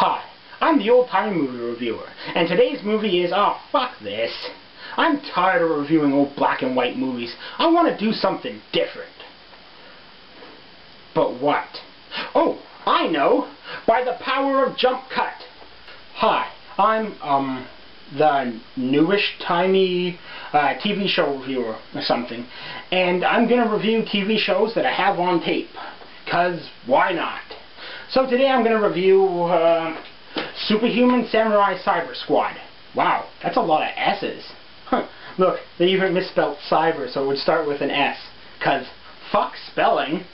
Hi, I'm the old-time movie reviewer, and today's movie is, oh, fuck this. I'm tired of reviewing old black and white movies. I want to do something different. But what? Oh, I know! By the power of jump cut. Hi, I'm, the newish, tiny TV show reviewer or something. And I'm going to review TV shows that I have on tape. 'Cause why not? So today I'm going to review Superhuman Samurai Syber-Squad. Wow, that's a lot of S's. Huh. Look, they even misspelled cyber, so it would start with an S. 'Cause fuck spelling.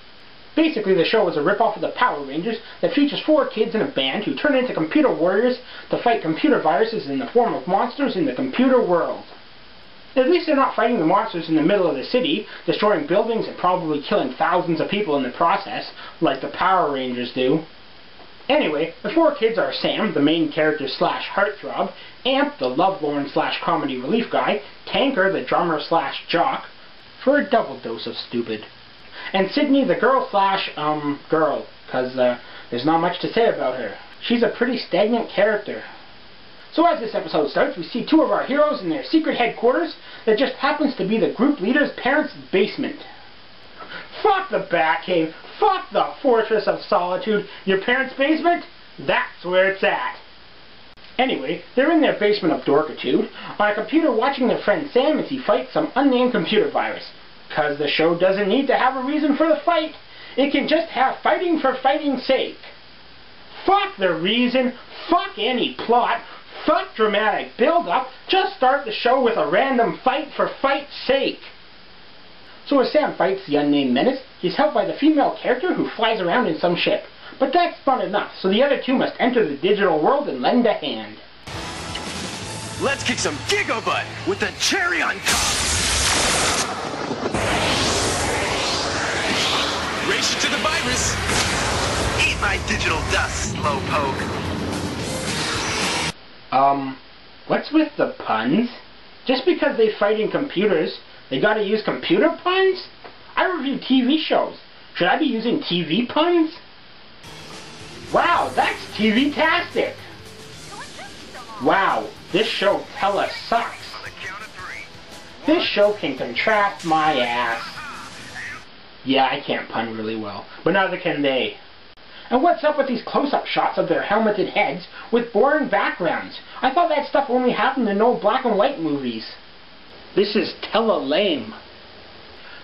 Basically, the show is a ripoff of the Power Rangers that features 4 kids in a band who turn into computer warriors to fight computer viruses in the form of monsters in the computer world. At least they're not fighting the monsters in the middle of the city, destroying buildings and probably killing thousands of people in the process, like the Power Rangers do. Anyway, the 4 kids are Sam, the main character slash heartthrob, Amp, the lovelorn slash comedy relief guy, Tanker, the drummer slash jock, for a double dose of stupid, and Sydney, the girl slash, girl, because there's not much to say about her. She's a pretty stagnant character. So as this episode starts, we see 2 of our heroes in their secret headquarters that just happens to be the group leader's parents' basement. Fuck the Batcave, fuck the Fortress of Solitude, your parents' basement? That's where it's at. Anyway, they're in their basement of dorkitude, on a computer watching their friend Sam as he fights some unnamed computer virus. 'Cause the show doesn't need to have a reason for the fight, it can just have fighting for fighting's sake. Fuck the reason, fuck any plot, fuck dramatic build-up, just start the show with a random fight for fight's sake. So as Sam fights the unnamed menace, he's helped by the female character who flies around in some ship. But that's not enough, so the other 2 must enter the digital world and lend a hand. Let's kick some gigabutt with the cherry on top! Race you to the virus! Eat my digital dust, slowpoke! What's with the puns? Just because they fight in computers, they gotta use computer puns? I review TV shows. Should I be using TV puns? Wow, that's TV-tastic! Wow, this show hella sucks. This show can contrast my ass. Yeah, I can't pun really well, but neither can they. And what's up with these close-up shots of their helmeted heads with boring backgrounds? I thought that stuff only happened in old black and white movies. This is hella lame.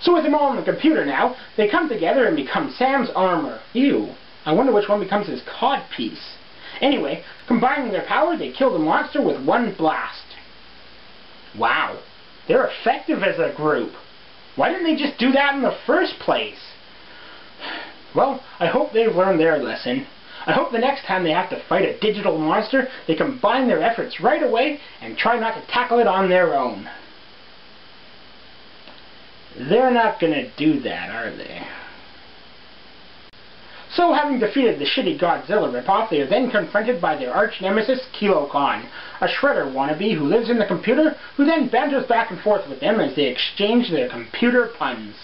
So with them all on the computer now, they come together and become Sam's armor. Ew. I wonder which one becomes his codpiece. Anyway, combining their power, they kill the monster with one blast. Wow. They're effective as a group. Why didn't they just do that in the first place? Well, I hope they've learned their lesson. I hope the next time they have to fight a digital monster, they combine their efforts right away and try not to tackle it on their own. They're not gonna do that, are they? So, having defeated the shitty Godzilla ripoff, they are then confronted by their arch-nemesis, Kilo-Con, a shredder wannabe who lives in the computer, who then banters back and forth with them as they exchange their computer puns.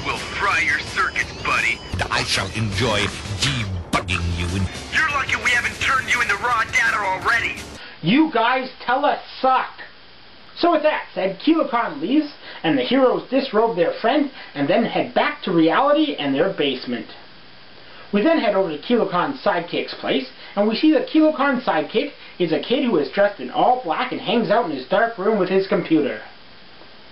We'll fry your circuits, buddy. I shall enjoy debugging you. You're lucky we haven't turned you into raw data already. You guys hella suck! So with that said, Kilo-Con leaves, and the heroes disrobe their friend, and then head back to reality and their basement. We then head over to Kilo-Con's sidekick's place, and we see that Kilo-Con's sidekick is a kid who is dressed in all black and hangs out in his dark room with his computer.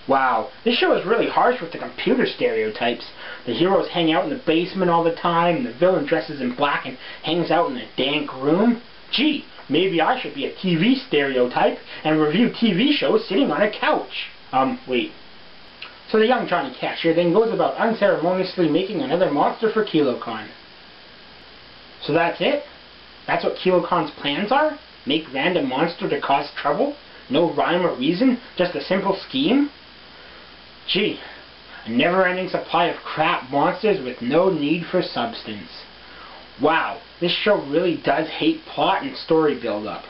Wow, this show is really harsh with the computer stereotypes. The heroes hang out in the basement all the time, and the villain dresses in black and hangs out in a dank room. Gee, maybe I should be a TV stereotype and review TV shows sitting on a couch. Wait. So the young Johnny Cash here then goes about unceremoniously making another monster for Kilo-Con. So that's it? That's what Kilo-Con's plans are? Make random monster to cause trouble? No rhyme or reason? Just a simple scheme? Gee, a never-ending supply of crap monsters with no need for substance. Wow, this show really does hate plot and story build-up.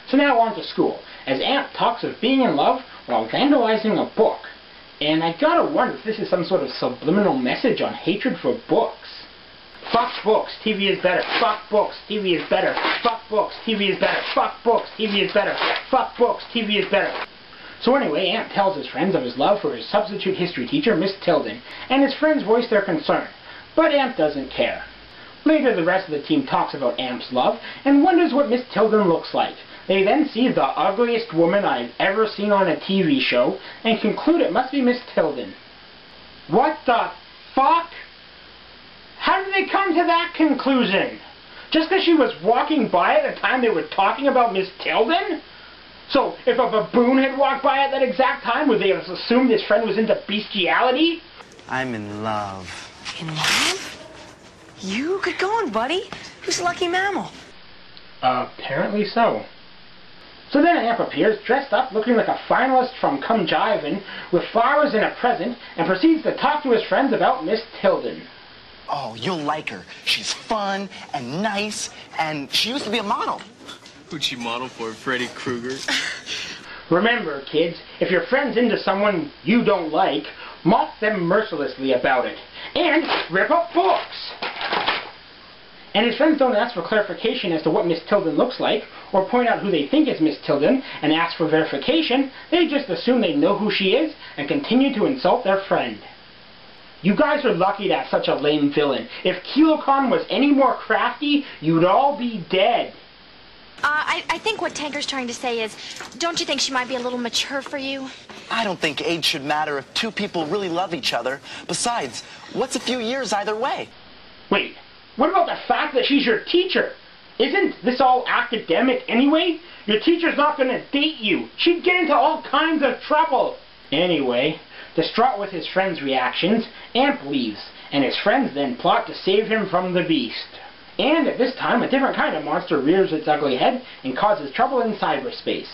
So now on to school, as Amp talks of being in love while vandalizing a book. And I gotta wonder if this is some sort of subliminal message on hatred for books. Fuck books, TV is better. Fuck books, TV is better. Fuck books, TV is better. Fuck books, TV is better. Fuck books, TV is better. So anyway, Amp tells his friends of his love for his substitute history teacher, Miss Tilden, and his friends voice their concern. But Amp doesn't care. Later, the rest of the team talks about Amp's love and wonders what Miss Tilden looks like. They then see the ugliest woman I've ever seen on a TV show and conclude it must be Miss Tilden. What the fuck? How did they come to that conclusion? Just because she was walking by at the time they were talking about Miss Tilden? So, if a baboon had walked by at that exact time, would they have assumed his friend was into bestiality? I'm in love. In love? You? Good going, buddy. Who's the lucky mammal? Apparently so. So then Amp appears, dressed up, looking like a finalist from Come Jivin', with flowers and a present, and proceeds to talk to his friends about Miss Tilden. Oh, you'll like her. She's fun and nice, and she used to be a model. Who'd she model for? Freddy Krueger? Remember, kids, if your friend's into someone you don't like, mock them mercilessly about it. And rip up books! And his friends don't ask for clarification as to what Miss Tilden looks like, or point out who they think is Miss Tilden, and ask for verification. They just assume they know who she is, and continue to insult their friend. You guys are lucky to have such a lame villain. If KiloCon was any more crafty, you'd all be dead. I think what Tanker's trying to say is, don't you think she might be a little mature for you? I don't think age should matter if two people really love each other. Besides, what's a few years either way? Wait, what about the fact that she's your teacher? Isn't this all academic anyway? Your teacher's not going to date you. She'd get into all kinds of trouble. Anyway, distraught with his friends' reactions, Amp leaves, and his friends then plot to save him from the beast. And at this time, a different kind of monster rears its ugly head and causes trouble in cyberspace.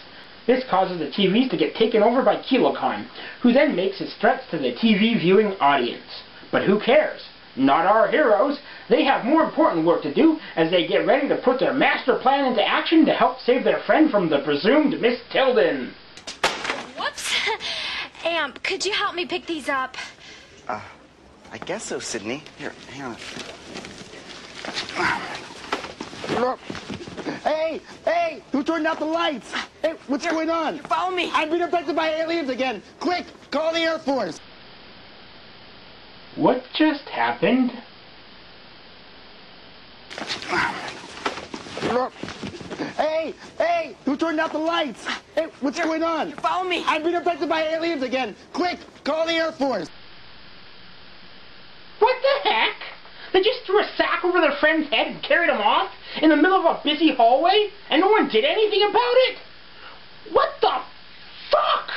This causes the TVs to get taken over by KiloCon, who then makes his threats to the TV viewing audience. But who cares? Not our heroes. They have more important work to do as they get ready to put their master plan into action to help save their friend from the presumed Miss Tilden. Whoops. Amp, could you help me pick these up? I guess so, Sydney. Here, hang on. Hey! Who turned out the lights? Hey, what's going on? Follow me. I've been abducted by aliens again. Quick, call the Air Force. What just happened? Hey! Who turned out the lights? Hey, what's going on? Follow me. I've been abducted by aliens again. Quick, call the Air Force. What the heck? They just threw a sack over their friend's head and carried him off in the middle of a busy hallway, and no one did anything about it? What the fuck?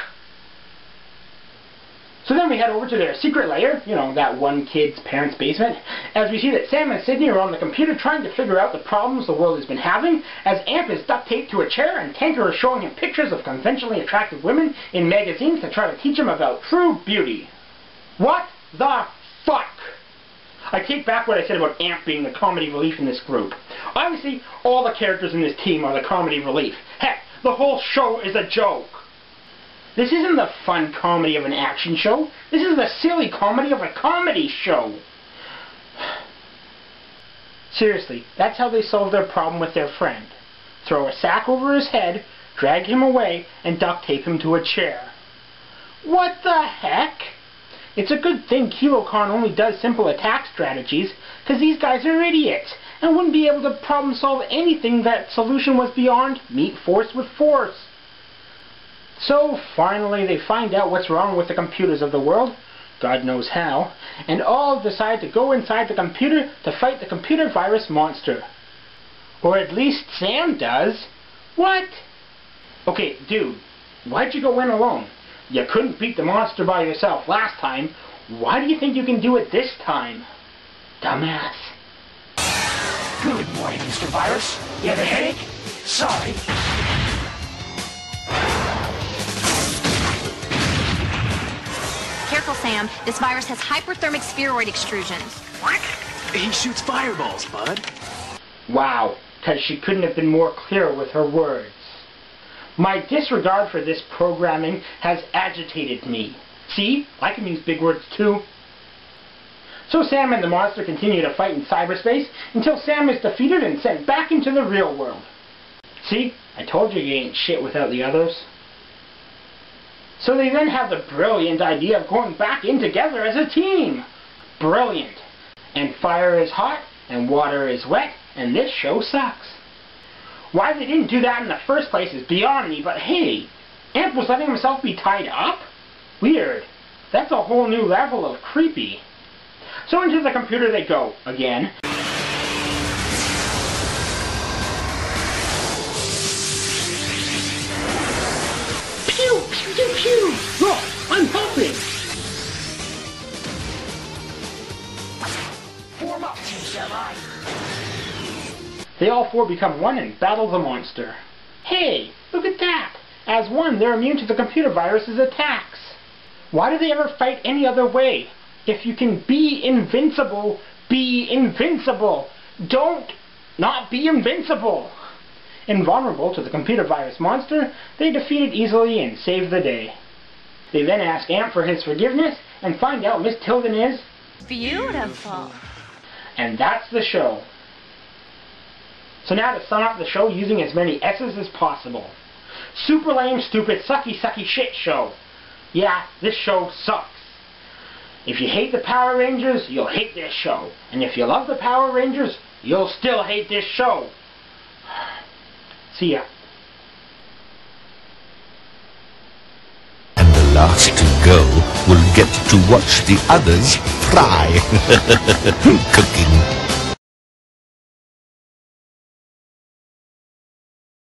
So then we head over to their secret lair, you know, that one kid's parents' basement, as we see that Sam and Sydney are on the computer trying to figure out the problems the world has been having, as Amp is duct taped to a chair and Tanker is showing him pictures of conventionally attractive women in magazines to try to teach him about true beauty. What the fuck? I take back what I said about Amp being the comedy relief in this group. Obviously, all the characters in this team are the comedy relief. Heck, the whole show is a joke. This isn't the fun comedy of an action show. This is the silly comedy of a comedy show. Seriously, that's how they solve their problem with their friend. Throw a sack over his head, drag him away, and duct tape him to a chair. What the heck? It's a good thing KiloCon only does simple attack strategies, because these guys are idiots, and wouldn't be able to problem solve anything that solution was beyond meet force with force. So finally they find out what's wrong with the computers of the world, God knows how, and all decide to go inside the computer to fight the computer virus monster. Or at least Sam does. What? Okay, dude, why'd you go in alone? You couldn't beat the monster by yourself last time. Why do you think you can do it this time? Dumbass. Good morning, Mr. Virus. You have a headache? Sorry. Careful, Sam. This virus has hyperthermic spheroid extrusion. What? He shoots fireballs, bud. Wow, because she couldn't have been more clear with her words. My disregard for this programming has agitated me. See, I can use big words too. So Sam and the monster continue to fight in cyberspace until Sam is defeated and sent back into the real world. See? I told you ain't shit without the others. So they then have the brilliant idea of going back in together as a team. Brilliant. And fire is hot, and water is wet, and this show sucks. Why they didn't do that in the first place is beyond me, but hey, Amp was letting himself be tied up? Weird. That's a whole new level of creepy. So into the computer they go, again. Pew, pew, pew, pew! Look, I'm helping! Form up, Team Samurai. They all four become one and battle the monster. Hey, look at that! As one, they're immune to the computer virus's attacks. Why do they ever fight any other way? If you can be invincible, be invincible. Don't not be invincible. Invulnerable to the computer virus monster, they defeat it easily and save the day. They then ask Amp for his forgiveness and find out Miss Tilden is Beautiful. And that's the show. So now to sum up the show using as many S's as possible. Super lame, stupid, sucky, sucky shit show. Yeah, this show sucks. If you hate the Power Rangers, you'll hate this show. And if you love the Power Rangers, you'll still hate this show. See ya. And the last to go will get to watch the others fry. Cooking.